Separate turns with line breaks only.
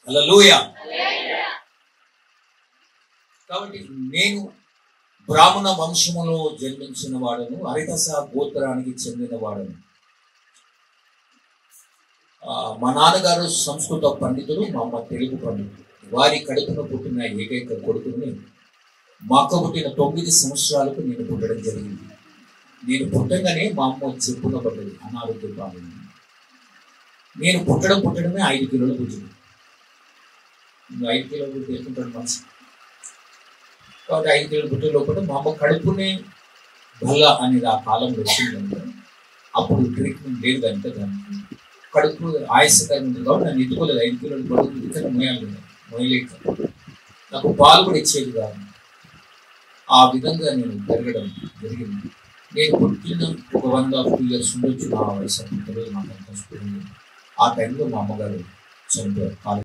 హల్లెలూయా. కాబట్టి నేను బ్రాహ్మణ వంశములో జన్మించిన వాడను, అరితస గోత్రానికి చెందిన వాడను. మా నాన్నగారు సంస్కృత పండితుడు, మా అమ్మ తెలుగు పండితుడు. వారి కడుపున పుట్టిన ఏకైక కొడుకుని మా అక్క పుట్టిన 9 సంవత్సరాలకు నేను పుట్టడం జరిగింది. నేను పుట్టగానే మా అమ్మ చెప్పున పడ్డది, అనారోగ్య పాలన. నేను పుట్టడమే 5 కిలోల పుట్టింది. 5 కిలోల పుట్టి వేసుకుంటాడు మనసు. కాబట్టి 5 కిలోల పుట్టే లోపల మా అమ్మ కడుపునే బల్ల అనేది ఆ కాలంలో వచ్చిందంటే అప్పుడు ట్రీట్మెంట్ లేదు కనుక దానికి కడుపు ఆయాసకరంగా ఉంటుంది. కాబట్టి నన్ను ఎత్తుకోలేదు. 5 కిలోల బరువు ఇక్కడ మొయ్యలేక నాకు పాలు కూడా ఇచ్చేది కాదు. ఆ విధంగా నేను పెరగడం జరిగింది. నేను పుట్టిన ఒక 1.5 years ఉండొచ్చు నా వయసు. నాకు అంత ఆ టైంలో మా అమ్మగారు చనిపోయారు.